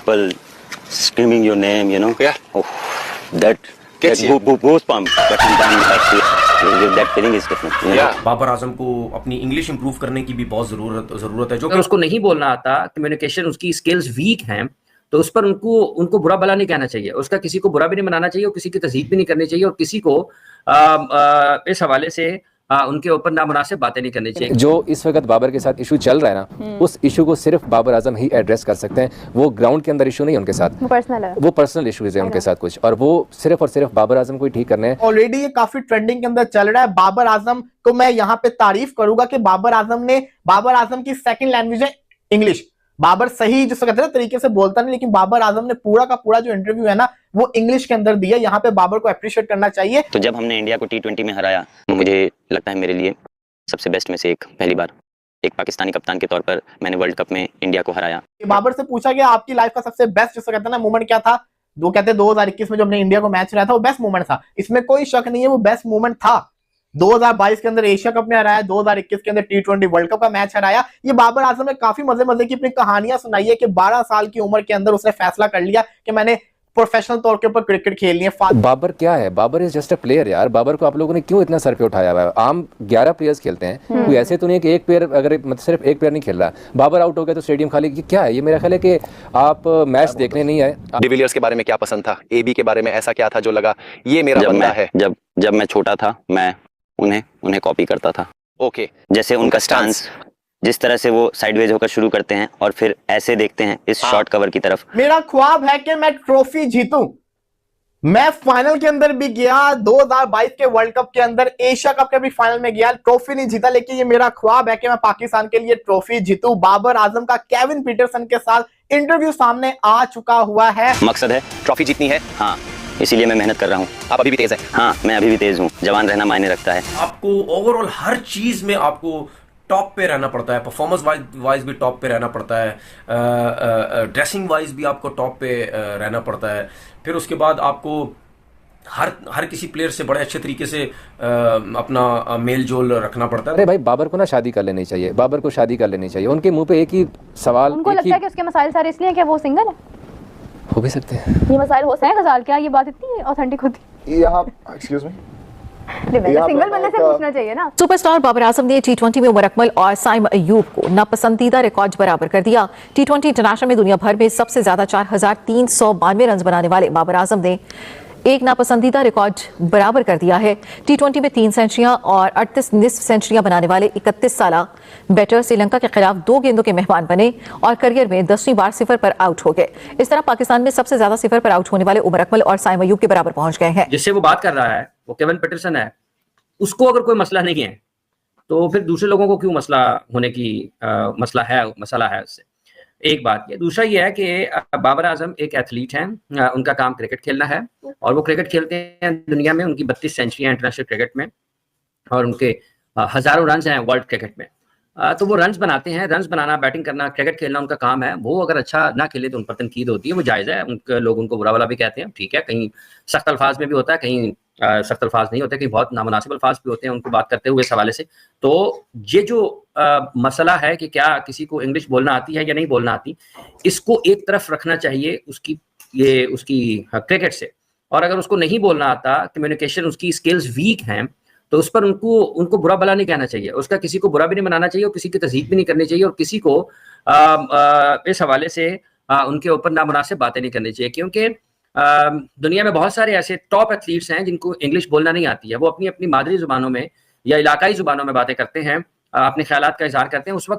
people screaming your name, you know. Yeah. Oh, that Gets you. goosebump. But sometimes that feeling is different. You know? Yeah. Babar Azam को अपनी English improve करने की भी बहुत जरूरत है। जो अगर उसको नहीं बोलना आता, कम्युनिकेशन उसकी स्किल्स वीक हैं, तो उस पर उनको बुरा भला नहीं कहना चाहिए, उसका किसी को बुरा भी नहीं मनाना चाहिए और किसी की तज़हीक भी नहीं करनी चाहिए और किसी को इस हवाले से उनके ऊपर नामुनासिब बातें नहीं करनी चाहिए। जो इस वक्त बाबर के साथ इशू चल रहा है ना, उस इशू को सिर्फ बाबर आजम ही एड्रेस कर सकते हैं। वो ग्राउंड के अंदर इशू नहीं है उनके साथ, वो पर्सनल इशूज है उनके साथ कुछ, और वो सिर्फ और सिर्फ बाबर आजम को ही ठीक करने हैं। ऑलरेडी ये काफी ट्रेंडिंग के अंदर चल रहा है। बाबर आजम को मैं यहाँ पे तारीफ करूंगा कि बाबर आजम की सेकंड लैंग्वेज है इंग्लिश। बाबर सही जिसको कहते हैं तरीके से बोलता नहीं, लेकिन बाबर आजम ने पूरा का पूरा जो इंटरव्यू है ना वो इंग्लिश के अंदर दिया। यहाँ पे बाबर को अप्रिशिएट करना चाहिए। तो जब हमने इंडिया को T20 में हराया, मुझे लगता है मेरे लिए सबसे बेस्ट में से एक, पहली बार एक पाकिस्तानी कप्तान के तौर पर मैंने वर्ल्ड कप में इंडिया को हराया। बाबर से पूछा गया आपकी लाइफ का सबसे बेस्ट जिसको कहते हैं ना मोमेंट क्या था, वो कहते हैं 2021 में जो हमने इंडिया को मैच हराया था वो बेस्ट मोमेंट था। इसमें कोई शक नहीं है, वो बेस्ट मोमेंट था। 2022 के अंदर एशिया कप में हराया, 2021 के अंदर T20 वर्ल्ड कप का मैच हराया। ये बाबर आजम ने काफी मजे की अपनी कहानियां सुनाई है कि 12 साल की उम्र के अंदर उसने फैसला कर लिया कि मैंने प्रोफेशनल तौर के ऊपर क्रिकेट खेलनी है। बाबर क्या है? Babar is just a player यार। बाबर को आप लोगों ने क्यों इतना सर पे उठाया हुआ है? आम 11 प्लेयर्स खेलते हैं, कोई ऐसे तो नहीं कि एक प्लेयर, अगर मतलब सिर्फ एक प्लेयर नहीं खेल रहा, बाबर आउट हो गया तो स्टेडियम खाली, क्या है ये? मेरा ख्याल है कि आप मैच देखने नहीं आए। डिविलियर्स के बारे में क्या पसंद था? AB के बारे में ऐसा क्या था जो लगा ये मेरा बंदा है? जब मैं छोटा था, मैं उन्हें कॉपी करता था। ओके, जैसे उनका स्टांस, जिस तरह से वो साइडवेज होकर शुरू करते हैं और फिर ऐसे देखते हैं इस शॉर्ट कवर की तरफ। मेरा ख्वाब है कि मैं ट्रॉफी जीतूं। मैं फाइनल के अंदर भी गया, 2022 के वर्ल्ड कप के अंदर, एशिया कप के भी फाइनल में गया, ट्रॉफी नहीं जीता, लेकिन ये मेरा ख्वाब है कि मैं पाकिस्तान के लिए ट्रॉफी जीतूं। बाबर आजम का केविन पीटरसन के साथ इंटरव्यू सामने आ चुका हुआ है। मकसद है ट्रॉफी जीतनी है। हाँ, इसीलिए मैं मेहनत कर रहा हूँ। आप अभी भी तेज है? हाँ, मैं अभी भी तेज हूँ। जवान रहना मायने रखता है। आपको ओवरऑल हर चीज में आपको टॉप पे रहना पड़ता है, परफॉर्मेंस वाइज भी टॉप पे रहना पड़ता है, ड्रेसिंग वाइज भी आपको टॉप पे रहना पड़ता है। फिर उसके बाद आपको हर किसी प्लेयर से बड़े अच्छे तरीके से अपना मेल जोल रखना पड़ता है। अरे भाई, बाबर को ना शादी कर लेनी चाहिए, बाबर को शादी कर लेनी चाहिए। उनके मुंह पे एक ही सवाल, उनको लगता है कि उसके मसाइल सारे इसलिए कि वो सिंगल है। हो भी सकते हैं ये मसाइल हो सकते हैं गजाल, क्या ये बात इतनी ऑथेंटिक होती? यहाँ एक्सक्यूज मी, सिंगल बनने से पूछना चाहिए ना। सुपरस्टार बाबर आजम ने T20 में उमर अकमल और साइम अयूब को नापसंदीदा रिकॉर्ड बराबर कर दिया। T20 इंटरनेशनल में दुनिया भर में सबसे ज्यादा 4392 रन बनाने वाले बाबर आजम ने एक नापसंदीदा रिकॉर्ड बराबर कर दिया है। T20 में 3 सेंचुरियां और 38 निस्फ सेंचुरियां बनाने वाले 31 साला बैटर श्रीलंका के खिलाफ 2 गेंदों के मेहमान बने और करियर में 10वीं बार सिफर पर आउट हो गए। इस तरह पाकिस्तान में सबसे ज्यादा सिफर पर आउट होने वाले उमर अकमल और साइम अयूब के बराबर पहुंच गए हैं। जिससे वो बात कर रहा है वो केविन पीटरसन है, उसको अगर कोई मसला नहीं है तो फिर दूसरे लोगों को क्यों मसला होने की मसला है उससे। एक बात ये, दूसरा ये है कि बाबर आजम एक एथलीट हैं, उनका काम क्रिकेट खेलना है और वो क्रिकेट खेलते हैं दुनिया में। उनकी 32 सेंचुरियां इंटरनेशनल क्रिकेट में और उनके हजारों रन हैं वर्ल्ड क्रिकेट में। तो वो रन्स बनाते हैं, रन्स बनाना, बैटिंग करना, क्रिकेट खेलना उनका काम है। वो अगर अच्छा ना खेले तो उन पर तनकीद होती है, वो जायज़ है। लोग उनको बुरा भला भी कहते हैं, ठीक है, कहीं सख्त अल्फाज में भी होता है, कहीं सख्त अल्फाज नहीं होते, कहीं बहुत नामुनासिब अल्फाज भी होते हैं उनको बात करते हुए इस हवाले से। तो ये जो मसला है कि क्या किसी को इंग्लिश बोलना आती है या नहीं बोलना आती, इसको एक तरफ रखना चाहिए उसकी क्रिकेट से। और अगर उसको नहीं बोलना आता, कम्युनिकेशन उसकी स्किल्स वीक हैं, तो उस पर उनको बुरा भला नहीं कहना चाहिए, उसका किसी को बुरा भी नहीं मनाना चाहिए और किसी की तज़हीक भी नहीं करनी चाहिए और किसी को इस हवाले से उनके ऊपर नामुनासिब बातें नहीं करनी चाहिए। क्योंकि दुनिया में बहुत सारे ऐसे टॉप एथलीट्स हैं जिनको इंग्लिश बोलना नहीं आती है। वो अपनी अपनी मादरी जुबानों में या इलाकाई जुबानों में बातें करते हैं, अपने ख्यालात का इजहार करते हैं। उस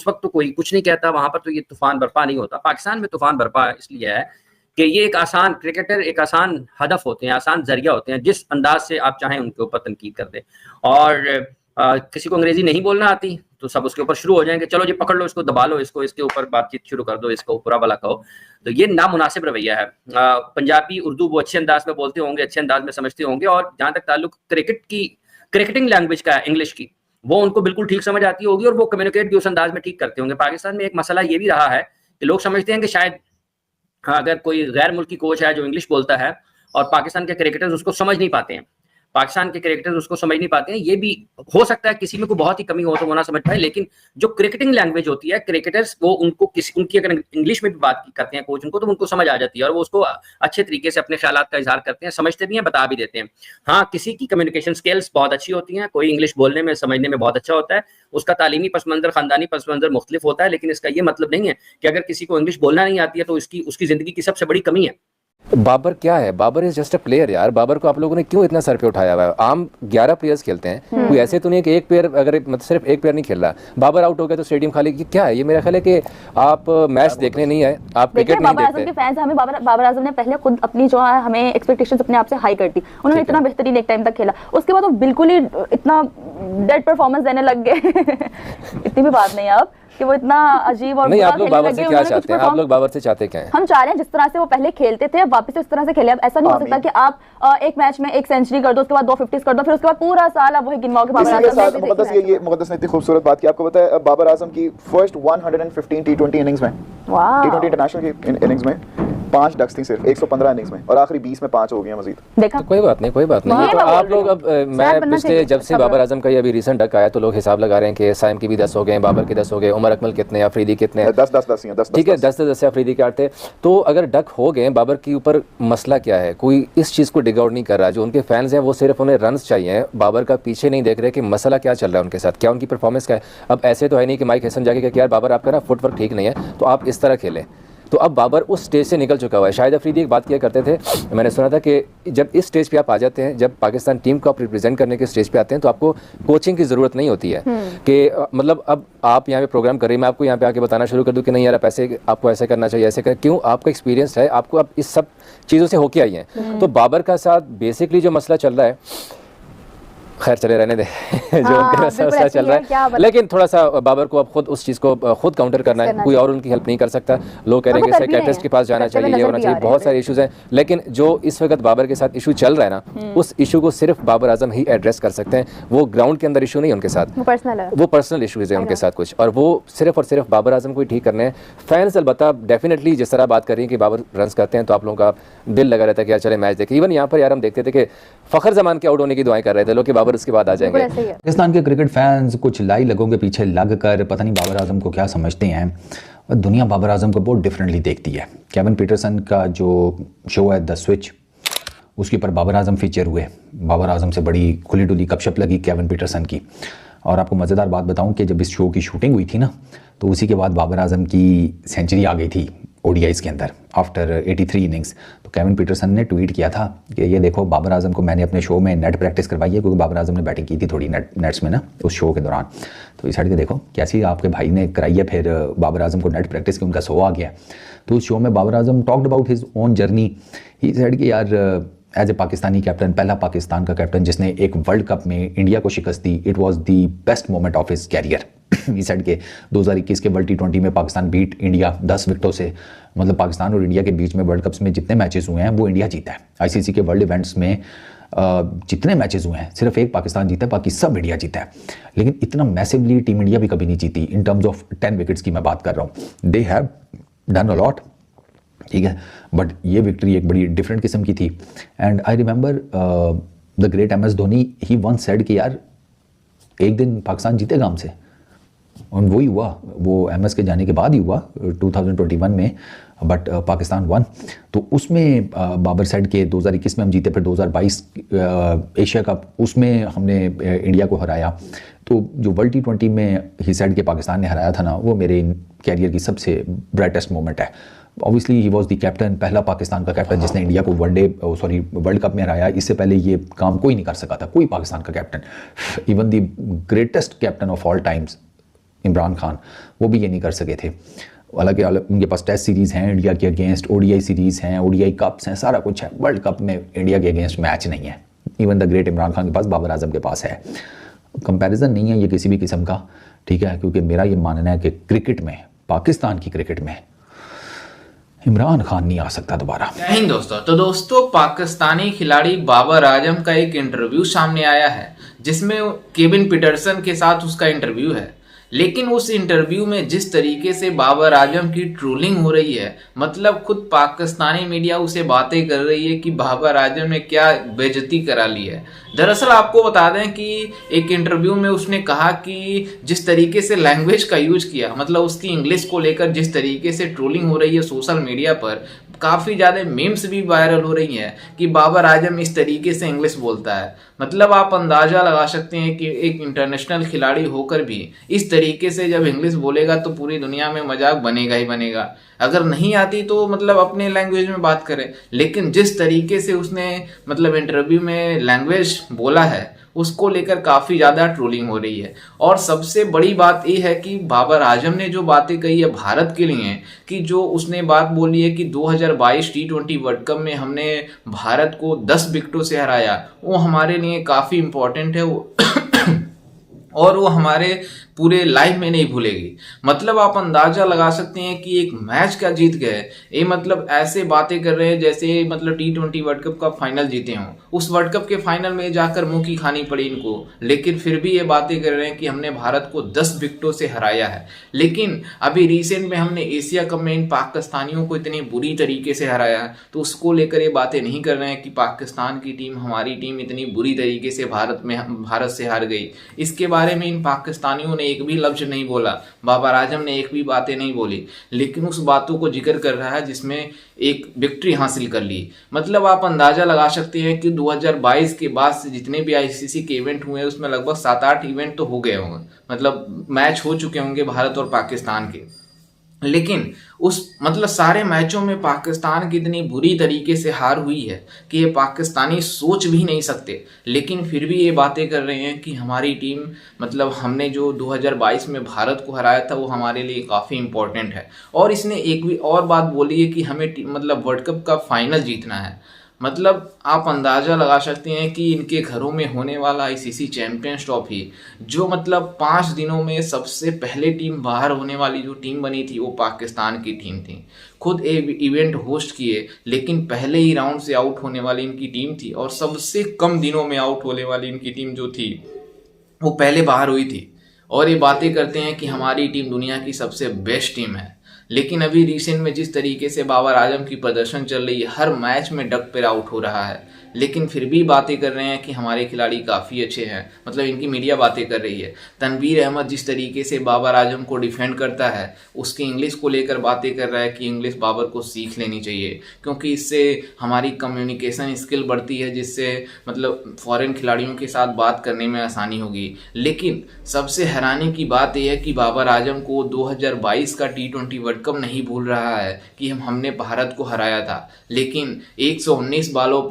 वक्त तो कोई कुछ नहीं कहता, वहां पर तो ये तूफान बर्पा नहीं होता। पाकिस्तान में तूफान बर्पा इसलिए है कि ये एक आसान क्रिकेटर, एक आसान हदफ होते हैं, आसान जरिया होते हैं, जिस अंदाज से आप चाहें उनके ऊपर तनकीद कर दें। और किसी को अंग्रेजी नहीं बोलना आती तो सब उसके ऊपर शुरू हो जाएंगे, चलो जी पकड़ लो इसको, दबा लो इसको, इसके ऊपर बातचीत शुरू कर दो, इसको बुरा भला कहो। तो ये नामुनासिब रवैया है। पंजाबी उर्दू वो अच्छे अंदाज में बोलते होंगे, अच्छे अंदाज में समझते होंगे, और जहां तक ताल्लुक क्रिकेटिंग लैंग्वेज का है, इंग्लिश की, वो उनको बिल्कुल ठीक समझ आती होगी और वो कम्युनिकेट भी उस अंदाज में ठीक करते होंगे। पाकिस्तान में एक मसला ये भी रहा है कि लोग समझते हैं कि शायद अगर कोई गैर मुल्की कोच है जो इंग्लिश बोलता है और पाकिस्तान के क्रिकेटर्स उसको समझ नहीं पाते हैं, पाकिस्तान के क्रिकेटर्स उसको समझ नहीं पाते हैं। ये भी हो सकता है किसी में कोई बहुत ही कमी हो तो वो ना समझ पाए, लेकिन जो क्रिकेटिंग लैंग्वेज होती है क्रिकेटर्स वो उनकी अगर इंग्लिश में भी बात करते हैं कोच उनको, तो उनको समझ आ जाती है और वो उसको अच्छे तरीके से अपने ख्यालात का इजहार करते हैं, समझते भी हैं, बता भी देते हैं। हाँ, किसी की कम्युनिकेशन स्किल्स बहुत अच्छी होती हैं, कोई इंग्लिश बोलने में समझने में बहुत अच्छा होता है, उसका तालीमी पस मंजर खानदानी पस मंजर मुख्तलिफ होता है, लेकिन इसका ये मतलब नहीं है कि अगर किसी को इंग्लिश बोलना नहीं आती है तो उसकी जिंदगी की सबसे बड़ी कमी है। बाबर क्या है? Babar is just a player यार। बाबर को आप लोगों ने क्यों इतना सर पे उठाया हुआ है? आम 11 प्लेयर्स खेलते हैं, कोई ऐसे तो नहीं है कि एक प्लेयर, अगर मतलब सिर्फ एक प्लेयर नहीं खेल रहा, बाबर आउट हो गया तो स्टेडियम खाली। क्या है ये? मेरा ख्याल है कि आप मैच देखने नहीं आए, आप क्रिकेट नहीं बाबर आजम के फैंस हमें बाबर आजम ने पहले खुद अपनी जो है हमें एक्सपेक्टेशंस अपने आप से हाई कर दी। उन्होंने इतना बेहतरीन एक टाइम तक खेला, उसके बाद वो बिल्कुल ही इतना डेड परफॉर्मेंस देने लग गए इतनी भी बात नहीं है अब कि वो इतना अजीब और नहीं। आप लोग बाबर से क्या चाहते हैं? आप लोग बाबर से चाहते क्या हैं? हम चाह रहे हैं जिस तरह से वो पहले खेलते थे वापस उस तरह से खेले। अब ऐसा नहीं हो सकता कि आप एक मैच में एक सेंचुरी कर दो, उसके बाद 2 50s कर दो, फिर उसके बाद पूरा साल आप वही गिनवाओ के बाबर आजम। ये मुक़द्दस ने इतनी खूबसूरत बात की। आपको पता है बाबर आजम की फर्स्ट 115 T20 इनिंग्स में, T20 इंटरनेशनल की इनिंग्स में 5 डक्स थी सिर्फ 115 इनिंग्स में, और आखिरी 20 में 5 हो गए मजीद। देखा तो कोई बात नहीं, कोई बात नहीं। तो आप लोग अब मैं पिछले जब से बाबर आजम का ये अभी रिसेंट डक आया तो लोग हिसाब लगा रहे हैं कि साइम की भी 10 हो गए, बाबर के 10 हो गए, उमर अकमल कितने, अफरीदी कितने, 10 ठीक है, 10 अफरीदी के 8 थे। तो अगर डक हो गए, बाबर के ऊपर मसला क्या है? कोई इस चीज़ को डिग आउट नहीं कर रहा। जो उनके फैंस हैं वो सिर्फ उन्हें रन्स चाहिए, बाबर का पीछे नहीं देख रहे कि मसला क्या चल रहा है उनके साथ, क्या उनकी परफॉर्मेंस क्या है। अब ऐसे तो है नहीं कि माइक हैसन जाके कि यार बाबर आपका ना फुटवर्क ठीक नहीं है तो आप इस तरह खेलें। तो अब बाबर उस स्टेज से निकल चुका हुआ है। शाहिद अफरीदी एक बात किया करते थे, मैंने सुना था कि जब इस स्टेज पे आप आ जाते हैं, जब पाकिस्तान टीम को आप रिप्रेजेंट करने के स्टेज पे आते हैं तो आपको कोचिंग की ज़रूरत नहीं होती है कि मतलब अब आप यहाँ पे प्रोग्राम कर रही हैं, मैं आपको यहाँ पे आके बताना शुरू कर दूँ कि नहीं यार आप ऐसे, आपको ऐसे करना चाहिए, ऐसे कर। क्यों? आपका एक्सपीरियंस है, आपको अब इस सब चीज़ों से होके आई हैं। तो बाबर का साथ बेसिकली जो मसला चल रहा है, खैर चले रहने दे जो उनका मसला चल रहा है, लेकिन थोड़ा सा बाबर को अब खुद उस चीज़ को खुद काउंटर करना है। कोई और उनकी हेल्प नहीं कर सकता। लोग कह रहे हैं कि साइकियाट्रिस्ट के पास जाना चाहिए, ये होना चाहिए, बहुत सारे इश्यूज हैं। लेकिन जो इस वक्त बाबर के साथ इशू चल रहा है ना, उस इशू को सिर्फ बाबर आजम ही एड्रेस कर सकते हैं। वो ग्राउंड के अंदर इशू नहीं है उनके साथ, वो पर्सनल इशूज़ हैं उनके साथ कुछ, और वो सिर्फ और सिर्फ बाबर आजम को ही ठीक करने हैं। फैंस अलबत्ता डेफिनेटली जिस तरह बात कर रही है कि बाबर रन्स करते हैं तो आप लोगों का दिल लगा रहता है कि यार चले मैच देखें। इवन यहाँ पर यार हम देखते थे कि फ़खर जमान के आउट होने की दुआएं कर रहे थे लोग कि बाबर उसके बाद आ जाएंगे। पाकिस्तान के क्रिकेट फैंस कुछ लाई लगों के पीछे लग कर पता नहीं बाबर आजम को क्या समझते हैं, और दुनिया बाबर आजम को बहुत डिफरेंटली देखती है। केविन पीटरसन का जो शो है द स्विच, उसके ऊपर बाबर आजम फीचर हुए। बाबर आजम से बड़ी खुली डुली गपशप लगी केविन पीटरसन की। और आपको मज़ेदार बात बताऊं कि जब इस शो की शूटिंग हुई थी ना, तो उसी के बाद बाबर आजम की सेंचुरी आ गई थी ओडीआईज़ के अंदर आफ्टर 83 इनिंग्स। तो केविन पीटरसन ने ट्वीट किया था कि ये देखो बाबर आजम को मैंने अपने शो में नेट प्रैक्टिस करवाई है, क्योंकि बाबर आजम ने बैटिंग की थी थोड़ी नेट्स में ना उस शो के दौरान। तो इस साइड के देखो कैसी आपके भाई ने कराई है, फिर बाबर आजम को नेट प्रैक्टिस की, उनका शो आ गया। तो उस शो में Babar Azam talked about his own journey. He said कि यार एज ए पाकिस्तानी कैप्टन, पहला पाकिस्तान का कैप्टन जिसने एक वर्ल्ड कप में इंडिया को शिकस्त दी, it was the best moment of his career. इस साइड के 2021 के वर्ल्ड T20 में पाकिस्तान बीट इंडिया 10 विकेटों से। मतलब पाकिस्तान और इंडिया के बीच में वर्ल्ड कप्स में जितने मैचेस हुए हैं वो इंडिया जीता है। आईसीसी के वर्ल्ड इवेंट्स में जितने मैचेस हुए हैं सिर्फ एक पाकिस्तान जीता है, बाकी सब इंडिया जीता है। लेकिन इतना मैसिवली टीम इंडिया भी कभी नहीं जीती। इन टर्म्स ऑफ 10 विकेट्स की मैं बात कर रहा हूँ। They have done a lot, ठीक है, बट ये विक्ट्री एक बड़ी डिफरेंट किस्म की थी। And I remember the great MS Dhoni, he once said कि यार एक दिन पाकिस्तान जीतेगा हमसे, और वही हुआ। वो MS के जाने के बाद ही हुआ 2021 में, बट पाकिस्तान वन। तो उसमें बाबर सेड के 2021 में हम जीते, फिर 2022 एशिया कप उसमें हमने इंडिया को हराया। तो जो वर्ल्ड T20 में ही सेड के पाकिस्तान ने हराया था ना, वो मेरे कैरियर की सबसे ब्राइटेस्ट मोमेंट है। Obviously he was the captain, पहला पाकिस्तान का कैप्टन जिसने इंडिया को वर्ल्ड कप में हराया। इससे पहले ये काम कोई नहीं कर सका था, कोई पाकिस्तान का captain. Even the greatest captain of all times Imran Khan, वो भी ये नहीं कर सके थे। हालांकि उनके पास टेस्ट सीरीज़ हैं इंडिया के अगेंस्ट, ODI सीरीज़ हैं, ODI कप्स हैं, सारा कुछ है। वर्ल्ड कप में इंडिया के अगेंस्ट मैच नहीं है। Even the great Imran Khan के पास, बाबर आजम के पास है। कंपैरिजन नहीं है ये किसी भी किस्म का, ठीक है, क्योंकि मेरा ये मानना है कि क्रिकेट में, पाकिस्तान की क्रिकेट में इमरान खान नहीं आ सकता दोबारा। जय हिंद दोस्तों। तो दोस्तों, पाकिस्तानी खिलाड़ी बाबर आजम का एक इंटरव्यू सामने आया है जिसमें केविन पीटरसन के साथ उसका इंटरव्यू है। लेकिन उस इंटरव्यू में जिस तरीके से बाबर आजम की ट्रोलिंग हो रही है, मतलब खुद पाकिस्तानी मीडिया उसे बातें कर रही है कि बाबर आजम ने क्या बेइज्जती करा ली है। दरअसल आपको बता दें कि एक इंटरव्यू में उसने कहा कि जिस तरीके से लैंग्वेज का यूज किया, मतलब उसकी इंग्लिश को लेकर जिस तरीके से ट्रोलिंग हो रही है सोशल मीडिया पर, काफ़ी ज़्यादा मीम्स भी वायरल हो रही हैं कि बाबर आजम इस तरीके से इंग्लिश बोलता है। मतलब आप अंदाज़ा लगा सकते हैं कि एक इंटरनेशनल खिलाड़ी होकर भी इस तरीके से जब इंग्लिश बोलेगा तो पूरी दुनिया में मजाक बनेगा ही बनेगा। अगर नहीं आती तो मतलब अपने लैंग्वेज में बात करें, लेकिन जिस तरीके से उसने मतलब इंटरव्यू में लैंग्वेज बोला है उसको लेकर काफ़ी ज़्यादा ट्रोलिंग हो रही है। और सबसे बड़ी बात ये है कि बाबर आजम ने जो बातें कही है भारत के लिए, कि जो उसने बात बोली है कि 2022 T20 वर्ल्ड कप में हमने भारत को 10 विकेटों से हराया, वो हमारे लिए काफ़ी इम्पोर्टेंट है और वो हमारे पूरे लाइफ में नहीं भूलेगी। मतलब आप अंदाजा लगा सकते हैं कि एक मैच का जीत गए, ये मतलब ऐसे बातें कर रहे हैं जैसे मतलब T20 वर्ल्ड कप का फाइनल जीते हों। उस वर्ल्ड कप के फाइनल में जाकर मुंह की खानी पड़ी इनको, लेकिन फिर भी ये बातें कर रहे हैं कि हमने भारत को 10 विकेटों से हराया है। लेकिन अभी रिसेंट में हमने एशिया कप में इन पाकिस्तानियों को इतनी बुरी तरीके से हराया, तो उसको लेकर ये बातें नहीं कर रहे हैं कि पाकिस्तान की टीम, हमारी टीम इतनी बुरी तरीके से भारत से हार गई। इसके बारे में इन पाकिस्तानियों ने एक भी लफ्ज नहीं बोला, बाबर आजम ने एक भी बातें नहीं बोली, लेकिन उस बातों को जिक्र कर रहा है जिसमें एक विक्ट्री हासिल कर ली। मतलब आप अंदाजा लगा सकते हैं कि 2022 के बाद से जितने भी आईसीसी के इवेंट हुए उसमें लगभग 7-8 इवेंट तो हो गए होंगे, मतलब मैच हो चुके होंगे भारत और पाकिस्तान के। लेकिन उस मतलब सारे मैचों में पाकिस्तान की इतनी बुरी तरीके से हार हुई है कि ये पाकिस्तानी सोच भी नहीं सकते, लेकिन फिर भी ये बातें कर रहे हैं कि हमारी टीम, मतलब हमने जो 2022 में भारत को हराया था वो हमारे लिए काफ़ी इम्पोर्टेंट है। और इसने एक भी और बात बोली है कि हमें मतलब वर्ल्ड कप का फाइनल जीतना है। मतलब आप अंदाज़ा लगा सकते हैं कि इनके घरों में होने वाला आईसीसी चैंपियंस ट्रॉफी, जो मतलब 5 दिनों में सबसे पहले टीम बाहर होने वाली जो टीम बनी थी वो पाकिस्तान की टीम थी। खुद इवेंट होस्ट किए, लेकिन पहले ही राउंड से आउट होने वाली इनकी टीम थी और सबसे कम दिनों में आउट होने वाली इनकी टीम जो थी वो पहले बाहर हुई थी। और ये बातें करते हैं कि हमारी टीम दुनिया की सबसे बेस्ट टीम है। लेकिन अभी रिसेंट में जिस तरीके से बाबर आजम की प्रदर्शन चल रही है, हर मैच में डक पर आउट हो रहा है, लेकिन फिर भी बातें कर रहे हैं कि हमारे खिलाड़ी काफ़ी अच्छे हैं। मतलब इनकी मीडिया बातें कर रही है। तनवीर अहमद जिस तरीके से बाबर आजम को डिफेंड करता है, उसकी इंग्लिश को लेकर बातें कर रहा है कि इंग्लिश बाबर को सीख लेनी चाहिए, क्योंकि इससे हमारी कम्युनिकेशन स्किल बढ़ती है, जिससे मतलब फॉरेन खिलाड़ियों के साथ बात करने में आसानी होगी। लेकिन सबसे हैरानी की बात यह है कि बाबर आजम को 2022 का T20 वर्ल्ड कप नहीं भूल रहा है कि हमने भारत को हराया था, लेकिन 120 बालों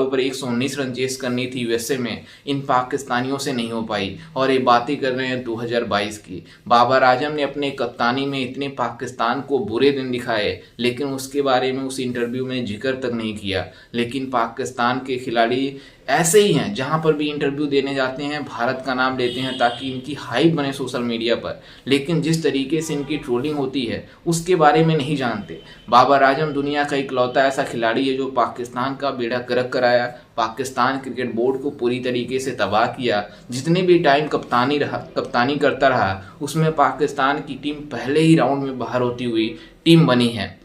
पर 119 रन चेस करनी थी यूएसए में, इन पाकिस्तानियों से नहीं हो पाई। और ये बातें कर रहे हैं 2022 की। बाबर आजम ने अपने कप्तानी में इतने पाकिस्तान को बुरे दिन दिखाए, लेकिन उसके बारे में उस इंटरव्यू में जिक्र तक नहीं किया। लेकिन पाकिस्तान के खिलाड़ी ऐसे ही हैं, जहां पर भी इंटरव्यू देने जाते हैं भारत का नाम लेते हैं ताकि इनकी हाइप बने सोशल मीडिया पर, लेकिन जिस तरीके से इनकी ट्रोलिंग होती है उसके बारे में नहीं जानते। बाबर आजम दुनिया का इकलौता ऐसा खिलाड़ी है जो पाकिस्तान का बेड़ा गर्क कराया, पाकिस्तान क्रिकेट बोर्ड को पूरी तरीके से तबाह किया। जितने भी टाइम कप्तानी करता रहा उसमें पाकिस्तान की टीम पहले ही राउंड में बाहर होती हुई टीम बनी है।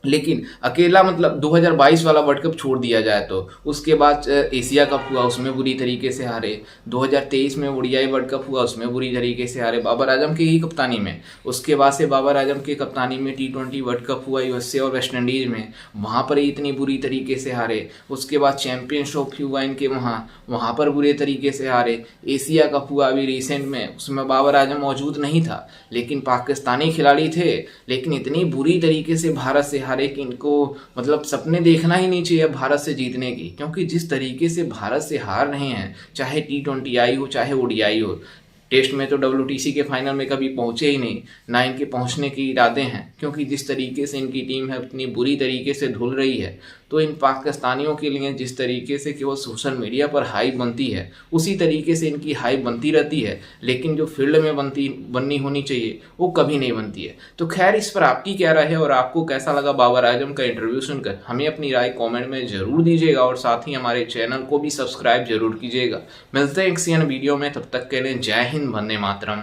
लेकिन अकेला मतलब 2022 वाला वर्ल्ड कप छोड़ दिया जाए तो उसके बाद एशिया कप हुआ, उसमें बुरी तरीके से हारे। 2023 में ओडीआई वर्ल्ड कप हुआ, उसमें बुरी तरीके से हारे बाबर आजम की ही कप्तानी में। उसके बाद से बाबर आजम की कप्तानी में T20 वर्ल्ड कप हुआ यूएसए और वेस्ट इंडीज़ में, वहाँ पर ही इतनी बुरी तरीके से हारे। उसके बाद चैंपियंस ट्रॉफी हुआ इनके वहाँ पर बुरे तरीके से हारे। एशिया कप हुआ अभी रिसेंट में, उसमें बाबर आजम मौजूद नहीं था, लेकिन पाकिस्तानी खिलाड़ी थे, लेकिन इतनी बुरी तरीके से भारत से हारे कि इनको मतलब सपने देखना ही नहीं चाहिए भारत से जीतने की, क्योंकि जिस तरीके से भारत से हार रहे हैं, चाहे T20 आई हो चाहे ओडीआई हो। टेस्ट में तो WTC के फाइनल में कभी पहुंचे ही नहीं, ना इनके पहुंचने के इरादे हैं, क्योंकि जिस तरीके से इनकी टीम है उतनी बुरी तरीके से धुल रही है। तो इन पाकिस्तानियों के लिए जिस तरीके से केवल सोशल मीडिया पर हाइप बनती है उसी तरीके से इनकी हाइप बनती रहती है, लेकिन जो फील्ड में बननी होनी चाहिए वो कभी नहीं बनती है। तो खैर, इस पर आपकी क्या राय है और आपको कैसा लगा बाबर आजम का इंटरव्यू सुनकर? हमें अपनी राय कॉमेंट में ज़रूर दीजिएगा और साथ ही हमारे चैनल को भी सब्सक्राइब जरूर कीजिएगा। मिलते हैं किसी अन्य वीडियो में, तब तक के लिए जय हिंद, वंदे मातरम।